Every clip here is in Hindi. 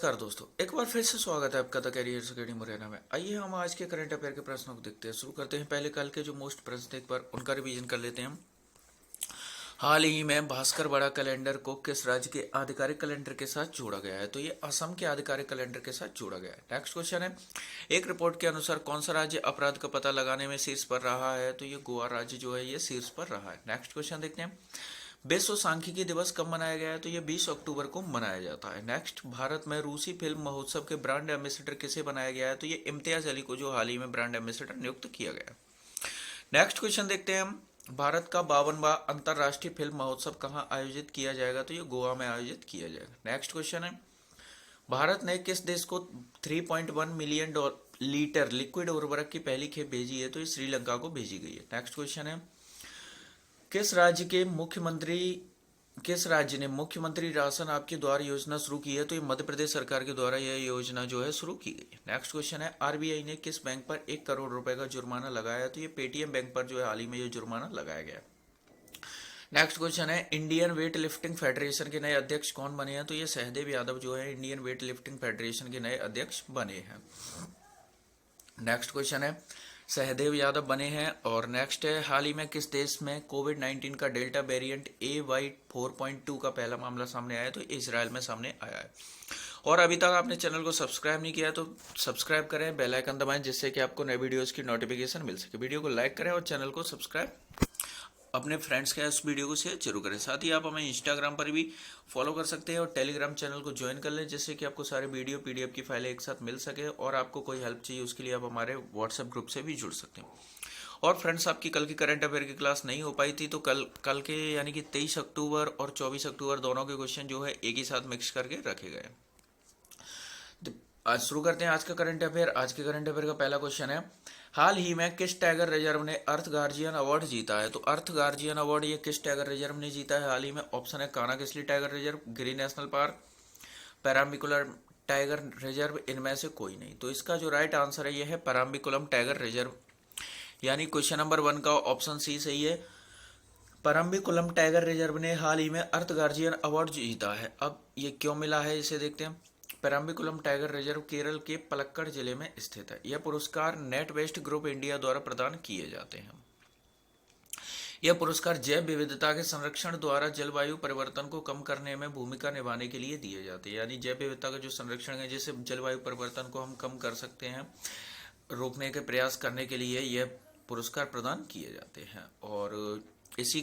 नमस्कार दोस्तों, एक बार फिर से स्वागत है आपका द कैरियर अकेडमी मुरैना में। आइए हम आज के करंट अफेयर के प्रश्नों को देखते हैं। शुरू करते हैं। पहले कल के जो मोस्ट प्रश्न थे एक बार उनका रिवीजन कर लेते हैं हम। हाल ही में भास्कर बड़ा कैलेंडर को किस राज्य के आधिकारिक कैलेंडर के साथ जोड़ा गया है? तो ये असम के आधिकारिक कैलेंडर के साथ जोड़ा गया है। नेक्स्ट क्वेश्चन है, एक रिपोर्ट के अनुसार कौन सा राज्य अपराध का पता लगाने में शीर्ष पर रहा है? तो ये गोवा राज्य जो है ये शीर्ष पर रहा है। नेक्स्ट क्वेश्चन देखते हैं, विश्व सांख्यिकी दिवस कब मनाया गया है? तो ये 20 अक्टूबर को मनाया जाता है। नेक्स्ट, भारत में रूसी फिल्म महोत्सव के ब्रांड एम्बेसडर किसे बनाया गया है? तो ये इम्तियाज अली को जो हाल ही में ब्रांड एम्बेसडर नियुक्त किया गया है। नेक्स्ट क्वेश्चन देखते हैं हम, भारत का 52वां अंतर्राष्ट्रीय फिल्म महोत्सव कहाँ आयोजित किया जाएगा? तो ये गोवा में आयोजित किया जाएगा। नेक्स्ट क्वेश्चन है, भारत ने किस देश को 3.1 मिलियन लीटर लिक्विड उर्वरक की पहली खेप भेजी है? तो ये श्रीलंका को भेजी गई है। नेक्स्ट क्वेश्चन है, किस राज्य ने मुख्यमंत्री राशन आपके द्वार योजना शुरू की है? तो ये मध्य प्रदेश सरकार के द्वारा यह योजना जो है शुरू की गई। नेक्स्ट क्वेश्चन है, आरबीआई ने किस बैंक पर 1 करोड़ रुपए का जुर्माना लगाया? तो ये पेटीएम बैंक पर जो है हाल ही में ये जुर्माना लगाया गया। नेक्स्ट क्वेश्चन है, इंडियन वेट लिफ्टिंग फेडरेशन के नए अध्यक्ष कौन बने हैं? तो ये सहदेव यादव जो है इंडियन वेट लिफ्टिंग फेडरेशन के नए अध्यक्ष बने हैं। नेक्स्ट क्वेश्चन है, सहदेव यादव बने हैं। और नेक्स्ट है, हाल ही में किस देश में कोविड-19 का डेल्टा वेरिएंट AY4.2 का पहला मामला सामने आया? तो इजराइल में सामने आया है। और अभी तक आपने चैनल को सब्सक्राइब नहीं किया तो सब्सक्राइब करें, बेल आइकन दबाएं जिससे कि आपको नए वीडियोस की नोटिफिकेशन मिल सके। वीडियो को लाइक करें और चैनल को सब्सक्राइब अपने फ्रेंड्स के इस वीडियो को शेयर जरूर करें। साथ ही आप हमें इंस्टाग्राम पर भी फॉलो कर सकते हैं और टेलीग्राम चैनल को ज्वाइन कर लें जिससे कि आपको सारे वीडियो PDF की फाइलें एक साथ मिल सके। और आपको कोई हेल्प चाहिए उसके लिए आप हमारे व्हाट्सएप ग्रुप से भी जुड़ सकते हैं। और फ्रेंड्स, आपकी कल की करंट अफेयर की क्लास नहीं हो पाई थी तो कल के यानी कि 23 अक्टूबर और 24 अक्टूबर दोनों के क्वेश्चन जो है एक ही साथ मिक्स करके रखे गए। आज शुरू करते हैं आज का करंट अफेयर। आज के करंट अफेयर का पहला क्वेश्चन है, हाल ही में किस टाइगर रिजर्व ने अर्थ गार्जियन अवार्ड जीता है? तो अर्थ गार्जियन अवार्ड ये किस टाइगर रिजर्व ने जीता है हाल ही में? ऑप्शन है, कानाकिसली टाइगर रिजर्व, गिरी नेशनल पार्क, पेराम्बिकुलर टाइगर रिजर्व, इनमें से कोई नहीं। तो इसका जो राइट आंसर है यह है पेराम्बिकुलम टाइगर रिजर्व, यानी क्वेश्चन नंबर 1 का ऑप्शन सी सही है। पेराम्बिकुलम टाइगर रिजर्व ने हाल ही में अर्थ गार्जियन अवार्ड जीता है। अब ये क्यों मिला है इसे देखते हैं। पेराम्बिकुलम टाइगर रिजर्व केरल के पलक्कड़ जिले में स्थित है। यह पुरस्कार नेट वेस्ट ग्रुप इंडिया द्वारा प्रदान किए जाते हैं। यह पुरस्कार जैव विविधता के संरक्षण द्वारा जलवायु परिवर्तन को कम करने में भूमिका निभाने के लिए दिए जाते हैं। यानी जैव विविधता का जो संरक्षण है, जिससे जलवायु परिवर्तन को हम कम कर सकते हैं, रोकने के प्रयास करने के लिए यह पुरस्कार प्रदान किए जाते हैं। और इसी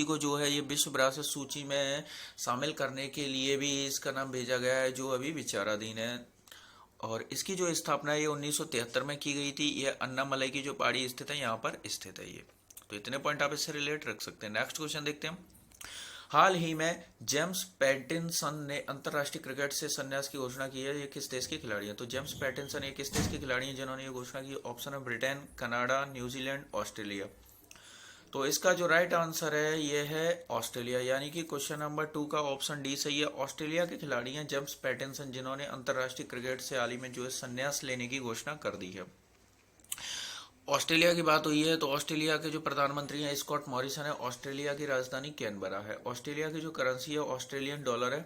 को जो है ये विश्व विरासत सूची में शामिल करने के लिए भी इसका नाम भेजा गया है, जो अभी विचाराधीन है। और इसकी जो स्थापना है ये 1973 में की गई थी। ये अन्नामलाई की जो पहाड़ी स्थित है यहाँ पर स्थित है ये। तो इतने पॉइंट आप इससे रिलेट रख सकते हैं। नेक्स्ट क्वेश्चन देखते हैं, हाल ही में जेम्स पैटिनसन ने अंतर्राष्ट्रीय क्रिकेट से संन्यास की घोषणा की है। ये किस देश के खिलाड़ी हैं? तो जेम्स पैटिनसन ये किस देश के खिलाड़ी हैं जिन्होंने ये घोषणा की? ऑप्शन है, ब्रिटेन, कनाडा, न्यूजीलैंड, ऑस्ट्रेलिया। तो इसका जो राइट आंसर है ये है ऑस्ट्रेलिया, यानी कि क्वेश्चन नंबर 2 का ऑप्शन डी सही है। ऑस्ट्रेलिया के खिलाड़ी हैं जेम्स पैटिनसन, जिन्होंने अंतर्राष्ट्रीय क्रिकेट से हाल ही में जो है संन्यास लेने की घोषणा कर दी है। ऑस्ट्रेलिया की बात हुई है तो ऑस्ट्रेलिया के जो प्रधानमंत्री हैं स्कॉट मॉरिसन है। ऑस्ट्रेलिया की राजधानी कैनबरा है। ऑस्ट्रेलिया की जो करेंसी है ऑस्ट्रेलियन डॉलर है।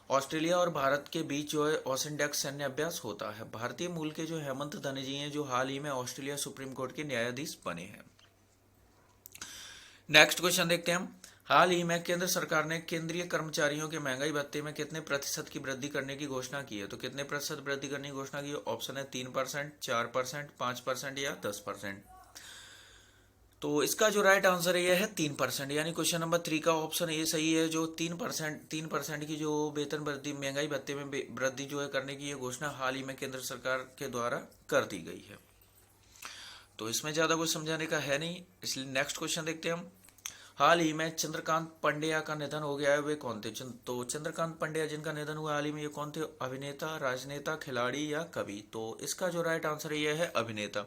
ऑस्ट्रेलिया और भारत के बीच जो है ओसेनडेक्स सैन्य अभ्यास होता है। भारतीय मूल के जो हेमंत धनजी हैं जो हाल ही में ऑस्ट्रेलिया सुप्रीम कोर्ट के न्यायाधीश बने हैं। नेक्स्ट क्वेश्चन देखते हैं हम, हाल ही में केंद्र सरकार ने केंद्रीय कर्मचारियों के महंगाई भत्ते में कितने प्रतिशत की वृद्धि करने की घोषणा की है? तो कितने प्रतिशत वृद्धि करने की घोषणा की है? ऑप्शन है 3%, 4%, 5% या 10%। तो इसका जो राइट आंसर है यह है 3%, यानी क्वेश्चन नंबर 3 का ऑप्शन ये सही है। जो 3% की जो वेतन वृद्धि, महंगाई भत्ते में वृद्धि जो है करने की ये घोषणा हाल ही में केंद्र सरकार के द्वारा कर दी गई है। तो इसमें ज्यादा कुछ समझाने का है नहीं, इसलिए नेक्स्ट क्वेश्चन देखते हैं हम, हाल ही में चंद्रकांत पंड्या का निधन हो गया है, वे कौन थे? तो चंद्रकांत पंड्या जिनका निधन हुआ हाल ही में, ये कौन थे? अभिनेता, राजनेता, खिलाड़ी या कवि? तो इसका जो राइट आंसर है यह है अभिनेता,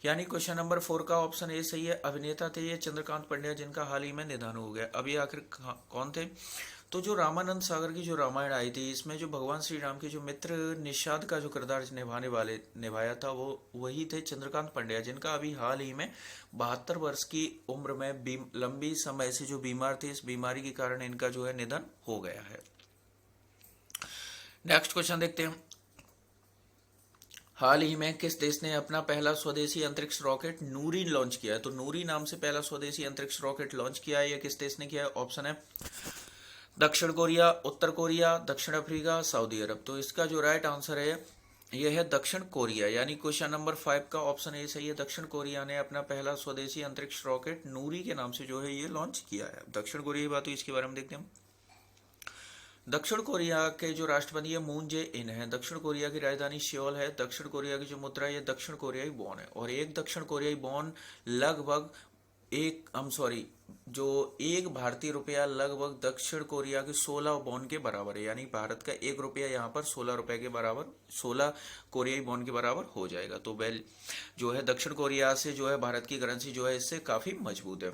यानी क्वेश्चन नंबर 4 का ऑप्शन ए सही है। अभिनेता थे ये चंद्रकांत पंड्या, जिनका हाल ही में निधन हो गया। अभी आखिर कौन थे? तो जो रामानंद सागर की जो रामायण आई थी, इसमें जो भगवान श्री राम के जो मित्र निषाद का जो किरदार निभाया था वो वही थे चंद्रकांत पंड्या, जिनका अभी हाल ही में 72 वर्ष की उम्र में लंबी समय से जो बीमार थे, इस बीमारी के कारण इनका जो है निधन हो गया है। नेक्स्ट क्वेश्चन देखते हैं। हाल ही में किस देश ने अपना पहला स्वदेशी अंतरिक्ष रॉकेट नूरी लॉन्च किया है? तो नूरी नाम से पहला स्वदेशी अंतरिक्ष रॉकेट लॉन्च किया है, यह किस देश ने किया है? ऑप्शन है दक्षिण कोरिया, उत्तर कोरिया, दक्षिण अफ्रीका, सऊदी अरब। तो इसका जो राइट आंसर है यह है दक्षिण कोरिया, यानी क्वेश्चन नंबर 5 का ऑप्शन ए सही है। दक्षिण कोरिया ने अपना पहला स्वदेशी अंतरिक्ष रॉकेट नूरी के नाम से जो है ये लॉन्च किया है। दक्षिण कोरिया की बात हुई, इसके बारे में देखते हैं। दक्षिण कोरिया के जो राष्ट्रपति है मून जे इन है। दक्षिण कोरिया की राजधानी सियोल है। दक्षिण कोरिया की जो मुद्रा है दक्षिण कोरियाई वॉन है, और एक दक्षिण कोरियाई वॉन लगभग एक भारतीय रुपया लगभग दक्षिण कोरिया के 16 वॉन के बराबर है, यानी भारत का एक रुपया यहाँ पर 16 रुपए के बराबर, 16 कोरियाई वॉन के बराबर हो जाएगा। तो जो है दक्षिण कोरिया से जो है भारत की करेंसी जो है इससे काफी मजबूत है।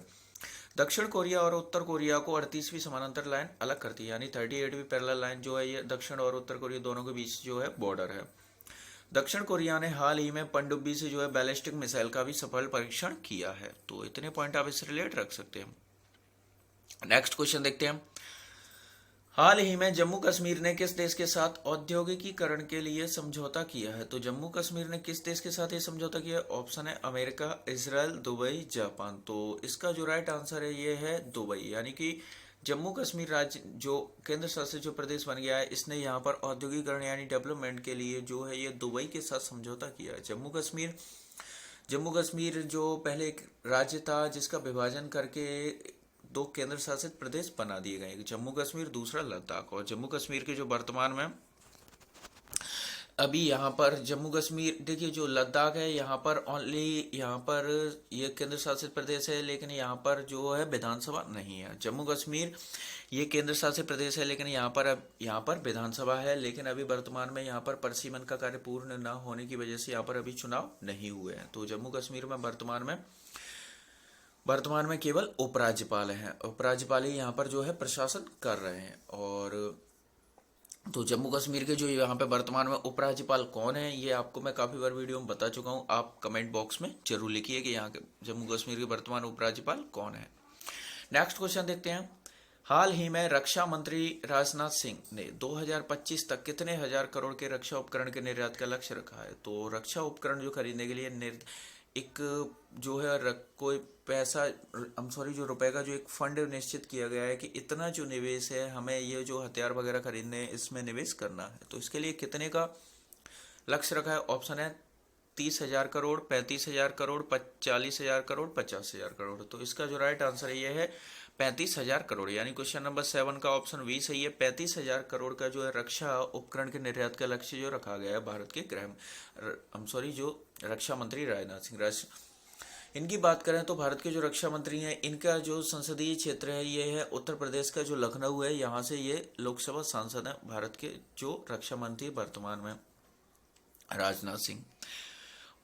दक्षिण कोरिया और उत्तर कोरिया को 38वीं समानांतर लाइन अलग करती है, यानी 38वीं पैरेलल लाइन जो है ये दक्षिण और उत्तर कोरिया दोनों के बीच जो है बॉर्डर है। दक्षिण कोरिया ने हाल ही में पनडुब्बी से जो है बैलिस्टिक मिसाइल का भी सफल परीक्षण किया है। तो इतने पॉइंट आप इससे रिलेट रख सकते हैं। नेक्स्ट क्वेश्चन देखते हैं। हाल ही में जम्मू कश्मीर ने किस देश के साथ औद्योगिकीकरण के लिए समझौता किया है? तो जम्मू कश्मीर ने किस देश के साथ ये समझौता किया है? ऑप्शन है अमेरिका, इजराइल, दुबई, जापान। तो इसका जो राइट आंसर है ये है दुबई, यानी कि जम्मू कश्मीर राज्य जो केंद्र शासित जो प्रदेश बन गया है, इसने यहाँ पर औद्योगिकरण यानी डेवलपमेंट के लिए जो है ये दुबई के साथ समझौता किया है। जम्मू कश्मीर जो पहले एक राज्य था जिसका विभाजन करके दो केंद्र शासित प्रदेश बना दिए गए, एक जम्मू कश्मीर, दूसरा लद्दाख। और जम्मू कश्मीर के जो वर्तमान में अभी यहाँ पर जम्मू कश्मीर देखिए, जो लद्दाख है यहाँ पर यहाँ पर ये केंद्र शासित प्रदेश है, लेकिन यहाँ पर जो है विधानसभा नहीं है। जम्मू कश्मीर ये केंद्र शासित प्रदेश है, लेकिन यहाँ पर विधानसभा है, लेकिन अभी वर्तमान में यहाँ पर परिसीमन का कार्य पूर्ण न होने की वजह से यहाँ पर अभी चुनाव नहीं हुए हैं। तो जम्मू कश्मीर में वर्तमान में केवल उपराज्यपाल हैं, उपराज्यपाल ही यहाँ पर जो है प्रशासन कर रहे हैं। और तो जम्मू कश्मीर के जो यहाँ पे वर्तमान में उपराज्यपाल कौन है, ये आपको मैं काफी बार वीडियो में बता चुका हूँ। आप कमेंट बॉक्स में जरूर लिखिए कि यहाँ के जम्मू कश्मीर के वर्तमान उपराज्यपाल कौन है। नेक्स्ट क्वेश्चन देखते हैं। हाल ही में रक्षा मंत्री राजनाथ सिंह ने 2025 तक कितने हजार करोड़ के रक्षा उपकरण के निर्यात का लक्ष्य रखा है? तो रक्षा उपकरण जो खरीदने के लिए एक जो है कोई पैसा जो रुपए का जो एक फंड निश्चित किया गया है कि इतना जो निवेश है हमें ये जो हथियार वगैरह खरीदने इसमें निवेश करना है। तो इसके लिए कितने का लक्ष्य रखा है? ऑप्शन है 30,000 करोड़, 35,000 करोड़, 40,000 करोड़, 50,000 करोड़। तो इसका जो राइट आंसर है ये है 35,000 करोड़, यानी क्वेश्चन नंबर 7 का ऑप्शन बी सही है। 35,000 करोड़ का जो है रक्षा उपकरण के निर्यात का लक्ष्य जो रखा गया है भारत के जो रक्षा मंत्री राजनाथ सिंह। इनकी बात करें तो भारत के जो रक्षा मंत्री हैं, इनका जो संसदीय क्षेत्र है ये है उत्तर प्रदेश का जो लखनऊ है, यहाँ से ये लोकसभा सांसद हैं भारत के जो रक्षा मंत्री वर्तमान में राजनाथ सिंह।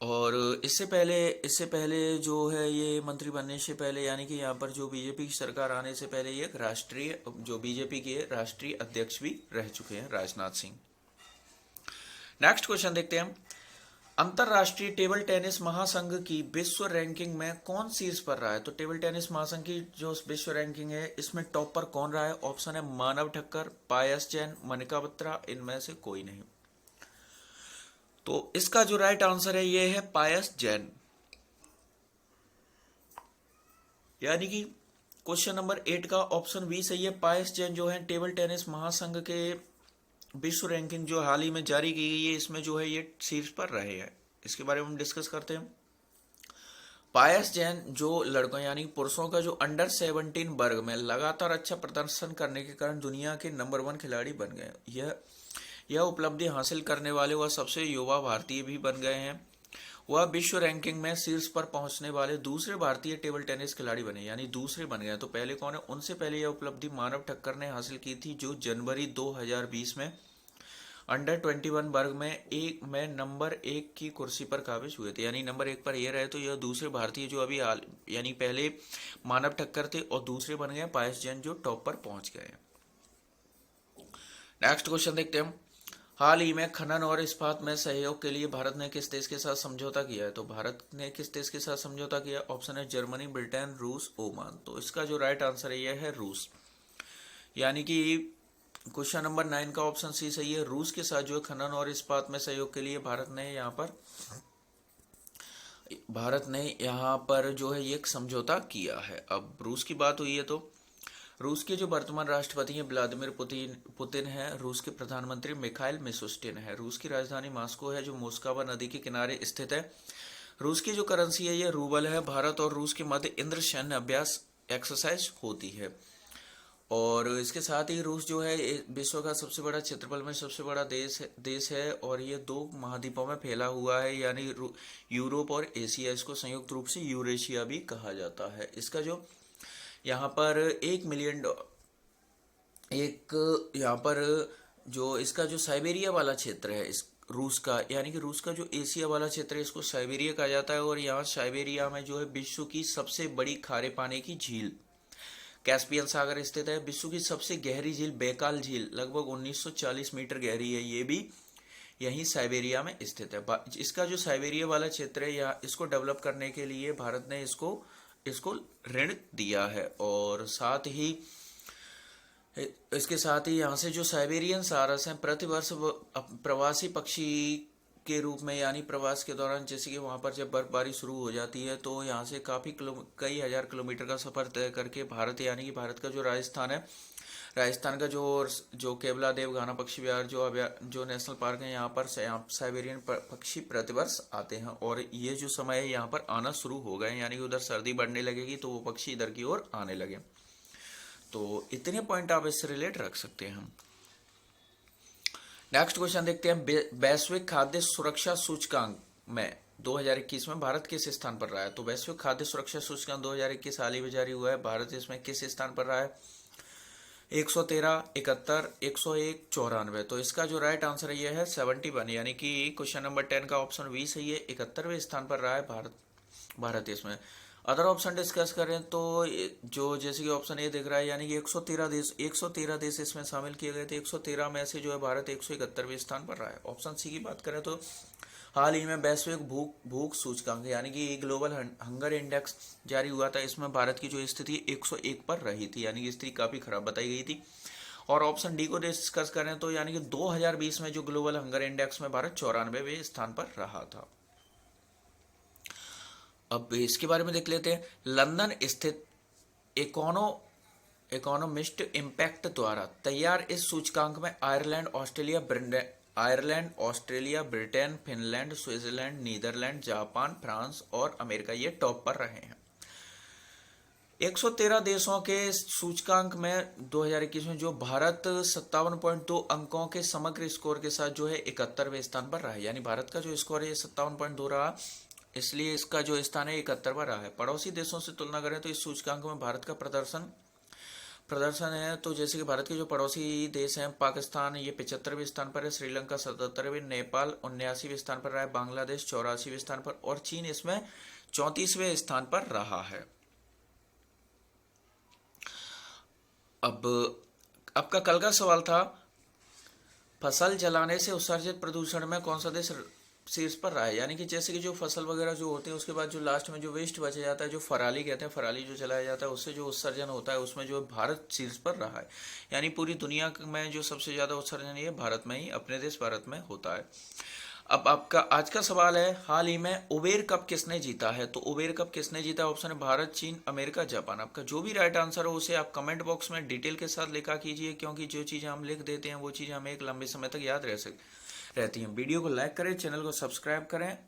और इससे पहले जो है ये मंत्री बनने से पहले, यानी कि यहाँ पर जो बीजेपी की सरकार आने से पहले ये बीजेपी के राष्ट्रीय अध्यक्ष भी रह चुके हैं राजनाथ सिंह। नेक्स्ट क्वेश्चन देखते हैं। अंतरराष्ट्रीय टेबल टेनिस महासंघ की विश्व रैंकिंग में कौन शीर्ष पर रहा है? तो टेबल टेनिस महासंघ की जो विश्व रैंकिंग है इसमें टॉप पर कौन रहा है? ऑप्शन है मानव ठक्कर, पायस जैन, मनिका बत्रा, इनमें से कोई नहीं। तो इसका जो राइट आंसर है ये है पायस जैन, यानी कि क्वेश्चन नंबर 8 का ऑप्शन बी सही है। पायस जैन जो है टेबल टेनिस महासंघ के विश्व रैंकिंग जो हाल ही में जारी की गई है इसमें जो है ये शीर्ष पर रहे हैं। इसके बारे में हम डिस्कस करते हैं। पायस जैन जो लड़कों यानी पुरुषों का जो अंडर 17 वर्ग में लगातार अच्छा प्रदर्शन करने के कारण दुनिया के नंबर 1 खिलाड़ी बन गए। यह उपलब्धि हासिल करने वाले वह सबसे युवा भारतीय भी बन गए हैं। वह विश्व रैंकिंग में शीर्ष पर पहुंचने वाले दूसरे भारतीय टेबल टेनिस खिलाड़ी बने, यानी दूसरे बन गए। तो पहले कौन है? उनसे पहले यह उपलब्धि मानव ठक्कर ने हासिल की थी, जो जनवरी 2020 में अंडर 21 वर्ग में नंबर 1 की कुर्सी पर काबिज हुए थे, यानी नंबर 1 पर ये रहे। तो यह दूसरे भारतीय जो अभी यानी पहले मानव ठक्कर थे और दूसरे बन गए पायस जैन जो टॉप पर पहुंच गए। नेक्स्ट क्वेश्चन देखते हैं। हाल ही में खनन और इस्पात में सहयोग के लिए भारत ने किस देश के साथ समझौता किया है? तो भारत ने किस देश के साथ समझौता किया? ऑप्शन है जर्मनी, ब्रिटेन, रूस, ओमान। तो इसका जो राइट आंसर है यह है रूस, यानी कि क्वेश्चन नंबर 9 का ऑप्शन सी सही है। रूस के साथ जो है खनन और इस्पात में सहयोग के लिए भारत ने यहाँ पर जो है ये एक समझौता किया है। अब रूस की बात हुई है तो रूस के जो वर्तमान राष्ट्रपति हैं व्लादिमीर पुतिन है। रूस के प्रधानमंत्री मिखाइल मिशुस्टिन है। रूस की राजधानी मॉस्को है जो मोस्कवा नदी के किनारे स्थित है। रूस की जो करेंसी है ये रूबल है। भारत और रूस के मध्य इंद्र सैन्य अभ्यास एक्सरसाइज होती है। और इसके साथ ही रूस जो है विश्व का सबसे बड़ा क्षेत्रफल में सबसे बड़ा देश है और ये 2 महाद्वीपों में फैला हुआ है, यानी यूरोप और एशिया। इसको संयुक्त रूप से यूरेशिया भी कहा जाता है। इसका जो यहाँ पर 1 मिलियन यहाँ पर जो इसका जो साइबेरिया वाला क्षेत्र है इस रूस का, यानी कि रूस का जो एशिया वाला क्षेत्र है इसको साइबेरिया कहा जाता है। और यहाँ साइबेरिया में जो है विश्व की सबसे बड़ी खारे पानी की झील कैस्पियन सागर स्थित है। विश्व की सबसे गहरी झील बैकाल झील लगभग 1940 मीटर गहरी है, ये भी यहीं साइबेरिया में स्थित है। इसका जो साइबेरिया वाला क्षेत्र है या इसको डेवलप करने के लिए भारत ने इसको ऋण दिया है। और साथ ही इसके साथ ही यहाँ से जो साइबेरियन सारस हैं प्रतिवर्ष प्रवासी पक्षी के रूप में, यानी प्रवास के दौरान जैसे कि वहाँ पर जब बर्फबारी शुरू हो जाती है तो यहाँ से कई हजार किलोमीटर का सफर तय करके भारत, यानी कि भारत का जो राजस्थान है, राजस्थान का जो केवला देव घाना पक्षी विहार जो नेशनल पार्क है, यहाँ पर साइबेरियन पक्षी प्रतिवर्ष आते हैं। और ये जो समय है यहाँ पर आना शुरू हो गए, यानी कि उधर सर्दी बढ़ने लगेगी तो वो पक्षी इधर की ओर आने लगे। तो इतने पॉइंट आप इससे रिलेट रख सकते हैं। नेक्स्ट क्वेश्चन देखते हैं। वैश्विक खाद्य सुरक्षा सूचकांक में 2021 में भारत किस स्थान पर रहा है? तो वैश्विक खाद्य सुरक्षा सूचकांक 2021 हाल ही में जारी हुआ है। भारत इसमें किस स्थान पर रहा है? 113, 71, 101, 94। तो इसका जो राइट आंसर है यह है 71, यानी कि क्वेश्चन नंबर 10 का ऑप्शन बी सही है। 71वें स्थान पर रहा है भारत इसमें। अदर ऑप्शन डिस्कस करें तो जो जैसे कि ऑप्शन ए दिख रहा है, यानी कि 113 देश इसमें शामिल किए गए थे। 113 में से जो है भारत 171वें स्थान पर रहा है। ऑप्शन सी की बात करें तो हाल ही में वैश्विक भूख सूचकांक यानी कि ग्लोबल हंगर इंडेक्स जारी हुआ था। इसमें भारत की जो स्थिति 101 पर रही थी, यानी कि स्थिति काफी खराब बताई गई थी। और ऑप्शन डी को डिस्कस करें तो यानी कि 2020 में जो ग्लोबल हंगर इंडेक्स में भारत 94वें स्थान पर रहा था। अब इसके बारे में देख लेते हैं। लंदन स्थित इकोनोमिस्ट इम्पैक्ट द्वारा तैयार इस सूचकांक में Ireland, Australia, Britain, Finland, Switzerland, Netherland, Japan, France और अमेरिका ये टॉप पर रहे हैं। 113 देशों के सूचकांक में 2021 में जो भारत 57.2 अंकों के समग्र स्कोर के साथ जो है 71वें स्थान पर रहा है, यानी भारत का जो स्कोर है 57.2 रहा, इसलिए इसका जो स्थान है 71वां रहा है। पड़ोसी देशों से तुलना करें तो इस सूचकांक में भारत का प्रदर्शन है तो जैसे कि भारत के जो पड़ोसी देश हैं, पाकिस्तान ये 75वें स्थान पर है, श्रीलंका 77वें, नेपाल 79वें स्थान पर रहा है, बांग्लादेश 84वें स्थान पर और चीन इसमें 34वें स्थान पर रहा है। अब आपका कल का सवाल था, फसल जलाने से उत्सर्जित प्रदूषण में कौन सा देश शीर्ष पर रहा है, यानी कि जैसे कि जो फसल वगैरह जो होते हैं उसके बाद जो लास्ट में जो वेस्ट बचा जाता है, जो फराली कहते हैं, फराली जो जलाया जाता है उससे जो उत्सर्जन होता है उसमें जो भारत शीर्ष पर रहा है, यानी पूरी दुनिया में जो सबसे ज्यादा उत्सर्जन ये भारत में ही, अपने देश भारत में होता है। अब आपका आज का सवाल है, हाल ही में उबेर कप किसने जीता है? तो उबेर कप किसने जीता है? ऑप्शन है भारत, चीन, अमेरिका, जापान। आपका जो भी राइट आंसर हो उसे आप कमेंट बॉक्स में डिटेल के साथ लिखा कीजिए, क्योंकि जो चीजें हम लिख देते हैं वो चीजें हमें एक लंबे समय तक याद रहती हैं। वीडियो को लाइक करें, चैनल को सब्सक्राइब करें